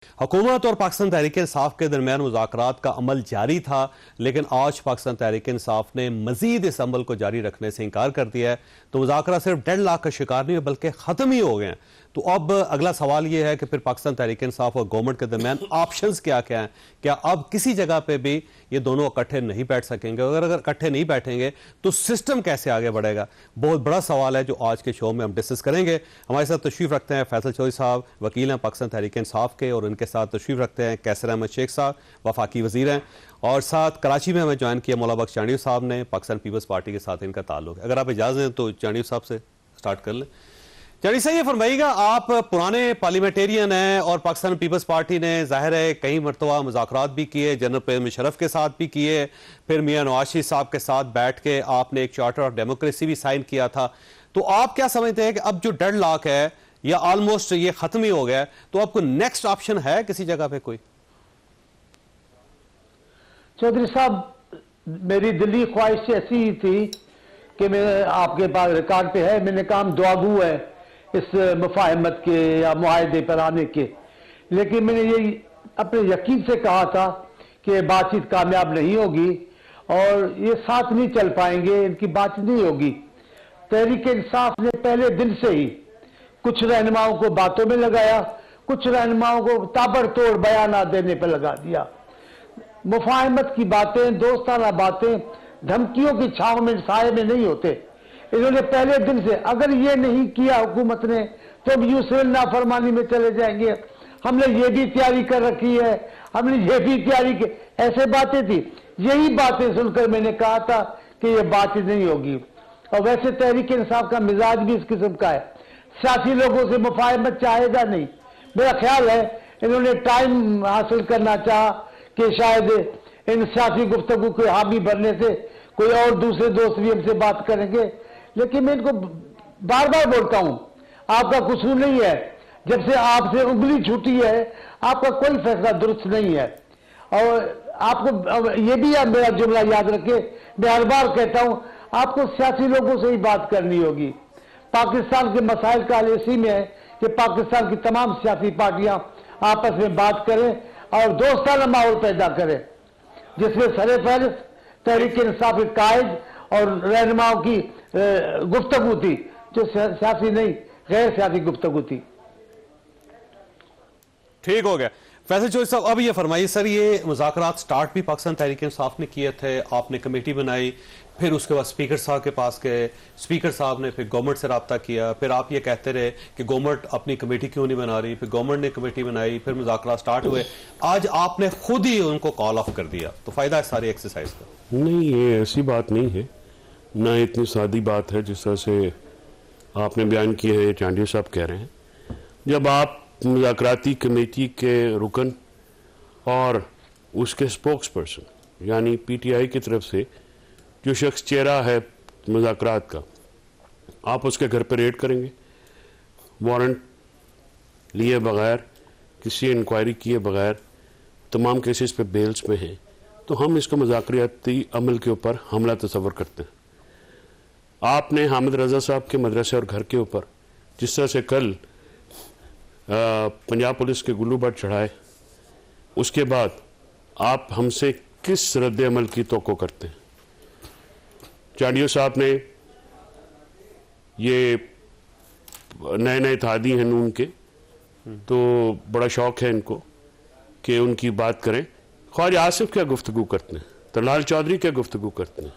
हुकूमत और पाकिस्तान तहरीक इंसाफ के दरमियान मुज़ाकरात का अमल जारी था, लेकिन आज पाकिस्तान तहरीक इंसाफ ने मजीद इस अमल को जारी रखने से इनकार कर दिया है। तो मुज़ाकरा सिर्फ डेडलॉक का शिकार नहीं है बल्कि ख़त्म ही हो गए हैं। तो अब अगला सवाल यह है कि फिर पाकिस्तान तहरीक इंसाफ और गवर्नमेंट के दरमियान ऑप्शंस क्या क्या हैं? क्या अब किसी जगह पे भी ये दोनों इकट्ठे नहीं बैठ सकेंगे? अगर इकट्ठे नहीं बैठेंगे तो सिस्टम कैसे आगे बढ़ेगा? बहुत बड़ा सवाल है जो आज के शो में हम डिस्कस करेंगे। हमारे साथ तशरीफ रखते हैं फैसल चौधरी साहब, वकील हैं पाकिस्तान तहरीक इंसाफ के, और उनके साथ तशरीफ रखते हैं कैसर अहमद शेख साहब, वफाकी वजीर हैं, और साथ कराची में हमें ज्वाइन किया मौला बख्श चांडियों साहब ने, पाकिस्तान पीपल्स पार्टी के साथ इनका ताल्लुक है। अगर आप इजाज़त दें तो चांडियों साहब से स्टार्ट कर लें। चांडियों साहब, ये फरमाइएगा, आप पुराने पार्लियामेंटेरियन हैं और पाकिस्तान पीपल्स पार्टी ने जाहिर है कई मरतबा मुज़ाकरात भी किए, जनरल परवेज़ मुशर्रफ के साथ भी किए, फिर मियां नवाज शरीफ साहब के साथ बैठ के आपने एक चार्टर ऑफ डेमोक्रेसी भी साइन किया था। तो आप क्या समझते हैं कि अब जो डेडलॉक है या ऑलमोस्ट ये खत्म ही हो गया, तो आपको नेक्स्ट ऑप्शन है किसी जगह पे कोई? चौधरी साहब, मेरी दिली ख्वाहिश ऐसी ही थी कि मैं आपके पास रिकॉर्ड पे है, मैंने कहा हम दुआगू है इस मुफाहमत के या मुआहदे पर आने के, लेकिन मैंने ये अपने यकीन से कहा था कि बातचीत कामयाब नहीं होगी और ये साथ नहीं चल पाएंगे, इनकी बातचीत नहीं होगी। तहरीक इंसाफ ने पहले दिन से ही कुछ रहनुमाओं को बातों में लगाया, कुछ रहनुमाओं को ताबड़तोड़ बयान देने पर लगा दिया। मुफाहमत की बातें, दोस्ताना बातें धमकियों की छांव में, साए में नहीं होते। इन्होंने पहले दिन से अगर ये नहीं किया हुकूमत ने तो हम यूं सिविल नाफरमानी में चले जाएंगे, हमने ये भी तैयारी कर रखी है, हमने ये भी तैयारी की, ऐसे बातें थी। यही बातें सुनकर मैंने कहा था कि ये बातचीत नहीं होगी। और वैसे तहरीक इंसाफ का मिजाज भी इस किस्म का है, सियासी लोगों से मुफाहमत चाहेगा नहीं। मेरा ख्याल है इन्होंने टाइम हासिल करना चाहा कि शायद इन सियासी गुफ्तगू के हामी बनने से कोई और दूसरे दोस्त भी हमसे बात करेंगे, लेकिन मैं इनको बार बार बोलता हूं, आपका कसूर नहीं है। जब से आपसे उंगली छूटी है आपका कोई फैसला दुरुस्त नहीं है। और आपको ये भी मेरा जुमला याद रखे, मैं हर बार कहता हूं आपको सियासी लोगों से ही बात करनी होगी। पाकिस्तान के मसाइल का हल इसी में है कि पाकिस्तान की तमाम सियासी पार्टियां आपस में बात करें और दोस्ताना माहौल पैदा करें, जिसमें सरे-फहरिस्त तहरीक इंसाफ के कायद और रहनुमाओं की गुफ्तगू थी, जो सियासी नहीं गैर सियासी गुफ्तगू थी। ठीक हो गया। फैसल चौधरी साहब, अब ये फरमाइए सर, ये मुज़ाकरात स्टार्ट भी पाकिस्तान तहरीक इंसाफ ने किए थे, आपने कमेटी बनाई, फिर उसके बाद स्पीकर साहब के पास गए, स्पीकर साहब ने फिर गवर्नमेंट से रब्ता किया, फिर आप ये कहते रहे कि गवर्नमेंट अपनी कमेटी क्यों नहीं बना रही, फिर गवर्नमेंट ने कमेटी बनाई, फिर मुज़ाकरात स्टार्ट हुए, आज आपने खुद ही उनको कॉल ऑफ कर दिया। तो फायदा है सारी एक्सरसाइज का? नहीं, ये ऐसी बात नहीं है, ना इतनी सादी बात है जिस तरह से आपने बयान किए हैं, चांडियों साहब कह रहे हैं। जब आप मुज़ाकराती कमेटी के रुकन और उसके स्पोक्स पर्सन यानी पीटीआई की तरफ से जो शख्स चेहरा है मुज़ाकरात का, आप उसके घर पर रेड करेंगे वारंट लिए बगैर, किसी इंक्वायरी किए बगैर, तमाम केसेस पे बेल्स में हैं, तो हम इसको मुज़ाकराती अमल के ऊपर हमला तस्वर करते हैं। आपने हामिद रजा साहब के मदरसे और घर के ऊपर जिस तरह से कल पंजाब पुलिस के गुल्लू बट चढ़ाए, उसके बाद आप हमसे किस रद्द अमल की तवक्को करते हैं? चांडियों साहब ने ये नए नए इत्तेहादी हैं नून के, तो बड़ा शौक है इनको कि उनकी बात करें। ख्वाजा आसिफ क्या गुफ्तगू करते हैं, तलाल चौधरी क्या गुफ्तगू करते हैं,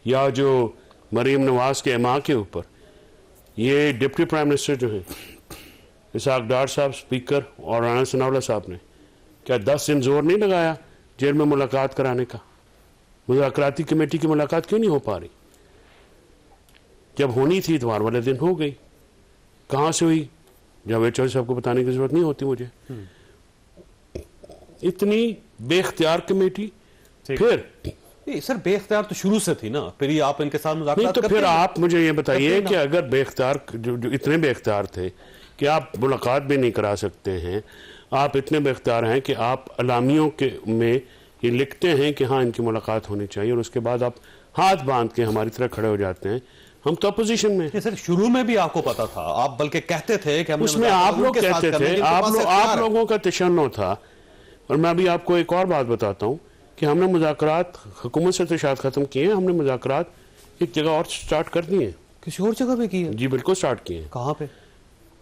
या जो मरीम नवाज के एमा के ऊपर ये डिप्टी प्राइम मिनिस्टर जो हैं इसहाक डार साहब स्पीकर और राना सनाउल्लाह साहब ने क्या 10 दिन जोर नहीं लगाया जेल में मुलाकात कराने का? मुज़ाकराती कमेटी की मुलाकात क्यों नहीं हो पा रही? जब होनी थी इतवार वाले दिन हो गई, कहाँ से हुई? जावेद चौधरी साहब को बताने की जरूरत नहीं होती मुझे। इतनी बेख्तियार कमेटी, फिर सर बेख्तियार तो शुरू से थी ना, फिर ही आप इनके साथ मुज़ाकरात नहीं, तो फिर आप मुझे ये बताइए कि अगर बेख्तियार जो इतने बेख्तियार थे कि आप मुलाकात भी नहीं करा सकते हैं, आप इतने बेख्तियार हैं कि आप अलामियों के में ये लिखते हैं कि हाँ इनकी मुलाकात होनी चाहिए, और उसके बाद आप हाथ बांध के हमारी तरह खड़े हो जाते हैं, हम तो अपोजिशन में। ये सर शुरू में भी आपको पता था, आप बल्कि कहते थे कि हमने उसमें आप लोग कहते थे, आप लोगों का तशन्नो था। और मैं अभी आपको एक और बात बताता हूँ कि हमने मुज़ाकरात हुकूमत से तो शायद ख़त्म किए हैं, हमने मुज़ाकरात एक जगह और स्टार्ट कर दिए हैं। किसी और जगह पे की है? जी बिल्कुल स्टार्ट किए हैं। कहाँ पे?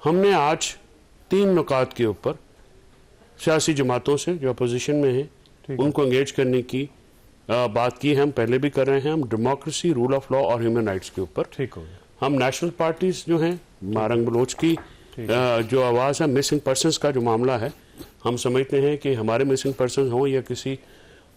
हमने आज 3 नुकात के ऊपर सियासी जमातों से जो अपोजिशन में हैं उनको एंगेज करने की बात की है। हम पहले भी कर रहे हैं। हम डेमोक्रेसी, रूल ऑफ लॉ और ह्यूमन राइट्स के ऊपर। ठीक हो गया। हम नेशनल पार्टीज जो हैं, मारंग बलोच की जो आवाज़ है, मिसिंग पर्सनस का जो मामला है, हम समझते हैं कि हमारे मिसिंग पर्सन हों या किसी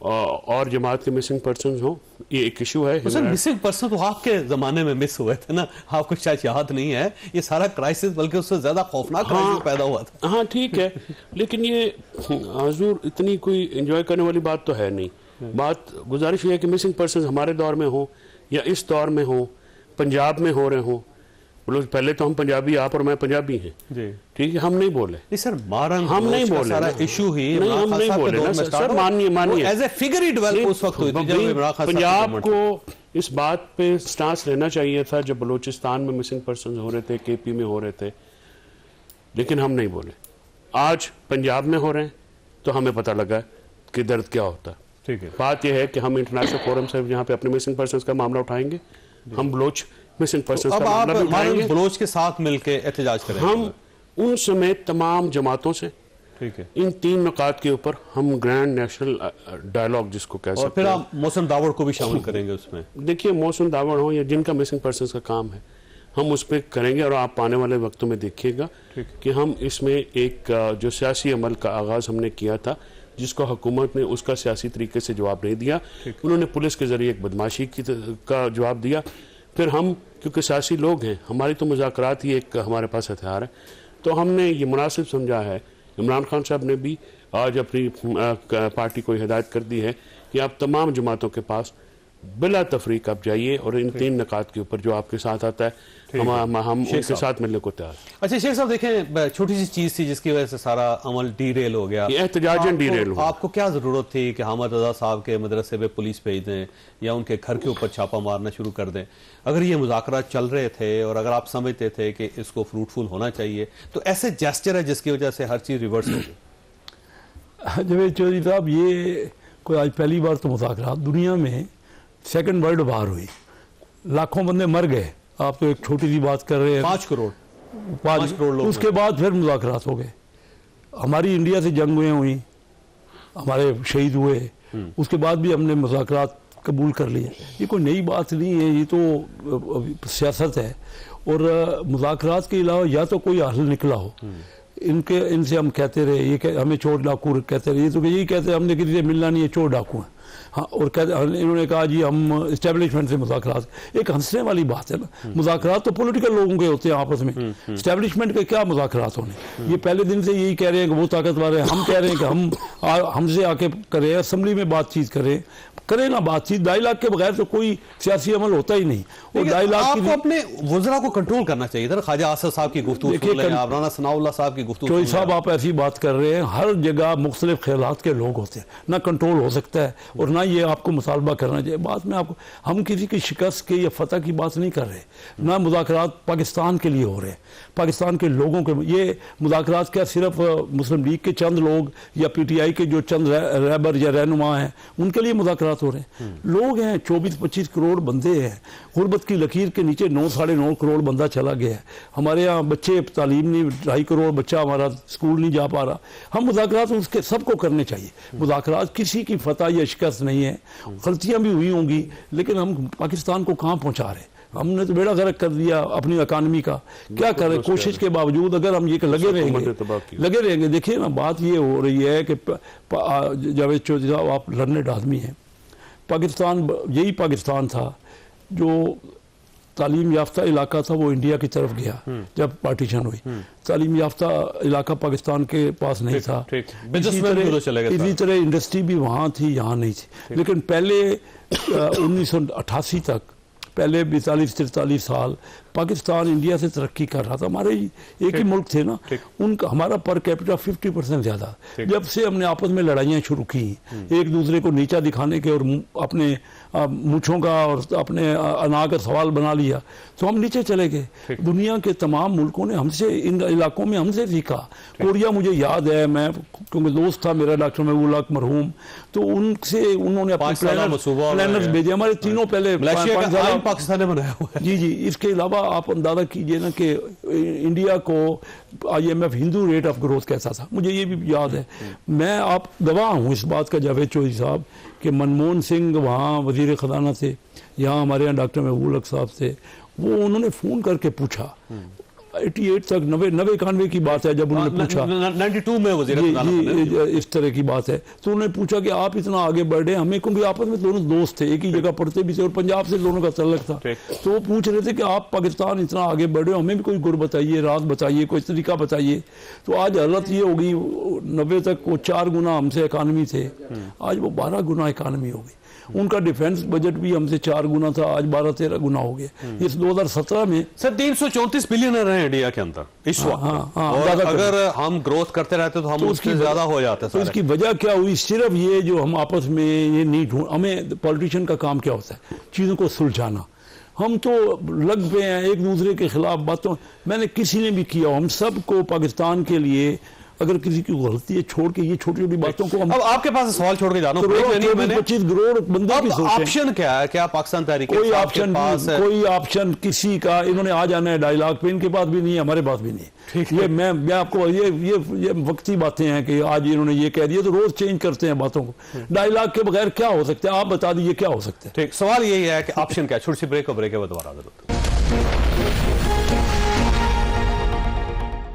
और जमात के मिसिंग पर्सन हों, ये एक इशू है। तो सर मिसिंग पर्सन तो आपके जमाने में मिस हुए थे ना, आपको शायद याद नहीं है। ये सारा क्राइसिस बल्कि उससे ज्यादा खौफनाक क्राइसिस पैदा हुआ था। हाँ ठीक है, लेकिन ये हजूर इतनी कोई एंजॉय करने वाली बात तो है नहीं। बात गुजारिश ये है कि मिसिंग पर्सन हमारे दौर में हो या इस दौर में हो, पंजाब में हो रहे हो। बोलो पहले तो हम पंजाबी, आप और मैं पंजाबी हैं, ठीक है, हम नहीं बोले। नहीं सर, मारंग हम नहीं बोले, सारा इशू ही नहीं, हम नहीं बोले ना सर। मानिए एज ए फिगर ही डेवलप उस वक्त हुई थी जब इमरान खान पंजाब को इस बात पे स्टांस लेना चाहिए था जब बलूचिस्तान में मिसिंग पर्सन हो रहे थे, केपी में हो रहे थे, लेकिन हम नहीं बोले। आज पंजाब में हो रहे हैं तो हमें पता लगा कि दर्द क्या होता है। ठीक है, बात यह है कि हम इंटरनेशनल फोरम से यहाँ पे अपने मिसिंग पर्सन का मामला उठाएंगे। हम बलोच मिसिंग पर्सन अब आप बलोच के साथ मिलकर एहतजाज करेंगे। हम उन समेत तमाम जमातों से, ठीक है, इन 3 नुकात के ऊपर हम ग्रैंड नेशनल डायलॉग जिसको कह सकते हैं। और फिर आप मौसम दावड़ को भी शामिल करेंगे उसमें। देखिए मौसम दावड़ हो या जिनका मिसिंग पर्सन का काम है, हम उस पर करेंगे। और आप आने वाले वक्तों में देखिएगा कि हम इसमें एक जो सियासी अमल का आगाज हमने किया था, जिसको हुकूमत ने उसका सियासी तरीके से जवाब नहीं दिया, उन्होंने पुलिस के जरिए एक बदमाशी का जवाब दिया। फिर हम क्योंकि सियासी लोग हैं, हमारी तो मुज़ाकरात ही एक हमारे पास हथियार है, तो हमने ये मुनासिब समझा है। इमरान खान साहब ने भी आज अपनी पार्टी को हिदायत कर दी है कि आप तमाम जमातों के पास बिला तफरीक आप जाइए और इन 3 नकात के ऊपर जो आपके साथ आता है हम उनके साथ मिलने को तैयार। अच्छा शेख साहब, देखें छोटी सी चीज थी जिसकी वजह से सारा अमल डीरेल हो गया, एहतजाजन डीरेल हो। आपको क्या जरूरत थी कि हामिद रजा साहब के मदरसे पे पुलिस भेज दें या उनके घर के ऊपर छापा मारना शुरू कर दें? अगर ये मुज़ाकरात चल रहे थे और अगर आप समझते थे कि इसको फ्रूटफुल होना चाहिए, तो ऐसे जेस्चर है जिसकी वजह से हर चीज रिवर्स हो गई। जवेद चौधरी साहब, ये कोई आज पहली बार तो मुज़ाकरात दुनिया में सेकंड वर्ल्ड वार हुई, लाखों बंदे मर गए। आप तो एक छोटी सी बात कर रहे हैं, 5 करोड़ लोग। उसके बाद फिर मुज़ाकरात हो गए। हमारी इंडिया से जंगें हुई, हमारे शहीद हुए, उसके बाद भी हमने मुज़ाकरात कबूल कर लिए। ये कोई नई बात नहीं है, ये तो सियासत है। और मुज़ाकरात के अलावा या तो कोई हल निकला हो, इनसे हम कहते रहे, ये हमें चोर डाकू कहते रहे, ये तो यही कहते हमने किसी से मिलना नहीं है, चोर डाकू हैं। हाँ, और इन्होंने कहा जी हम इस्टेब्लिशमेंट से मुज़ाकरात। एक हंसने वाली बात है ना, मुज़ाकरात तो पॉलिटिकल लोगों के होते हैं आपस में, इस्टेब्लिशमेंट के क्या मुज़ाकरात होने। ये पहले दिन से यही कह रहे हैं कि वो ताकतवर है, हम कह रहे हैं कि हमसे आके करें, असेंबली में बातचीत करें ना बातचीत। 2.5 लाख के बगैर तो कोई सियासी अमल होता ही नहीं। और 2.5 लाख आपको अपने वज़रा को कंट्रोल करना चाहिए था। ख्वाजा आसिफ साहब की गुफ्तगू सुन लें, राना सनाउल्लाह साहब की गुफ्तगू। चौधरी साहब, आप ऐसी बात कर रहे हैं, हर जगह मुख्तलिफ ख्यालात के लोग होते हैं, ना कंट्रोल हो सकता है और ना ये आपको मुसालबा करना चाहिए। बात में आपको, हम किसी की शिकस्त के या फतह की बात नहीं कर रहे, ना मुज़ाकरात पाकिस्तान के लिए हो रहे हैं, पाकिस्तान के लोगों के। ये मुज़ाकरात क्या सिर्फ मुस्लिम लीग के चंद लोग या PTI के जो चंद रहबर या रहनुमा हैं उनके लिए मुज़ाकरात हो रहे हैं? लोग हैं, 24-25 करोड़ बंदे हैं, गुरबत की लकीर के नीचे 9-9.5 करोड़ बंदा चला गया है। हमारे यहाँ बच्चे तालीम नहीं, 2.5 करोड़ बच्चा हमारा स्कूल नहीं जा पा रहा। हम मुज़ाकरात उसके सबको करने चाहिए। मुज़ाकरात किसी की फतह या शिकस्त नहीं है, गलतियाँ भी हुई होंगी, लेकिन हम पाकिस्तान को कहाँ पहुँचा रहे? हमने तो बेड़ा गर्क कर दिया अपनी इकानमी का। क्या करें, कोशिश के बावजूद अगर हम ये लगे रहेंगे। देखिए ना, बात ये हो रही है कि जावेद चौधरी साहब, आप लर्नेड आदमी हैं। पाकिस्तान यही पाकिस्तान था जो तालीम याफ्ता इलाका था, वो इंडिया की तरफ गया जब पार्टीशन हुई। तालीम याफ्ता इलाका पाकिस्तान के पास नहीं था। इसी तरह इंडस्ट्री भी वहाँ थी, यहाँ नहीं थी। लेकिन पहले 1988 तक, पहले 42-43 साल पाकिस्तान इंडिया से तरक्की कर रहा था, हमारे एक ही मुल्क थे ना, उनका हमारा पर कैपिटा 50% ज़्यादा। जब से हमने आपस में लड़ाइयाँ शुरू की, एक दूसरे को नीचा दिखाने के और अपने मूँछों का और अपने अना का सवाल बना लिया, तो हम नीचे चले गए। दुनिया के तमाम मुल्कों ने हमसे, इन इलाकों में हमसे सीखा। कोरिया मुझे याद है, मैं क्योंकि दोस्त था मेरा डॉक्टर महबूब हक मरहूम, तो उनसे उन्होंने अपने प्लानर्स भेजे। हमारे तीनों पहले पाकिस्तान ने बनाया हुआ है। जी जी। इसके अलावा आप अंदाजा कीजिए ना कि इंडिया को IMF Hindu rate of growth कैसा था, मुझे ये भी याद है। मैं आप गवाह हूँ इस बात का, जावेद चौधरी साहब, कि मनमोहन सिंह वहाँ वजीर खजाना थे, यहाँ हमारे यहाँ डॉक्टर महबूब हक साहब थे, वो उन्होंने फ़ोन करके पूछा 88 तक 91 की बात है, जब उन्होंने पूछा 92 में वज़ीर इस तरह की बात है, तो उन्होंने पूछा कि आप इतना आगे बढ़ रहे हैं, हमें, क्योंकि आपस में दोनों दोस्त थे, एक ही जगह पढ़ते भी थे और पंजाब से दोनों का तल्लक था, तो वो पूछ रहे थे कि आप पाकिस्तान इतना आगे बढ़ रहे हो, हमें भी कोई गुर बताइए, राज बताइए, कोई तरीका बताइए। तो आज हालत ये होगी, 90 तक वो 4 गुना हमसे इकानमी थे, आज वो 12 गुना इकानमी हो गई। उनका डिफेंस बजट भी हमसे 4 गुना था, आज 12-13 गुना हो गया। इस 2017 में सर 334 बिलियनर हैं इंडिया के अंदर इस वक्त। और अगर हम ग्रोथ करते रहते तो हम उससे ज्यादा हो जाते। तो इसकी वजह क्या हुई? सिर्फ ये जो हम आपस में ये नहीं ढूंढ, हमें पॉलिटिशियन का काम क्या होता है? चीज़ों को सुलझाना। हम तो लग पे हैं एक दूसरे के खिलाफ बातों, मैंने किसी ने भी किया, हम सबको पाकिस्तान के लिए, अगर किसी की गलती है छोड़ के, ये छोटी छोटी बातों को हम, अब आपके पास सवाल छोड़ के जाना, 25 करोड़ बंदे की सोच है। ऑप्शन क्या है? क्या पाकिस्तान तहरीक कोई ऑप्शन, कोई ऑप्शन किसी का, इन्होंने आ जाना है डायलॉग पे, इनके पास भी नहीं है, हमारे पास भी नहीं है। ये मैं आपको ये वक्ती बातें हैं कि आज इन्होंने ये कह दिया तो रोज चेंज करते हैं बातों को। डायलॉग के बगैर क्या हो सकता है? आप बता दीजिए क्या हो सकता है। ठीक, सवाल यही है कि ऑप्शन क्या है? छोटी सी ब्रेक है, दोबारा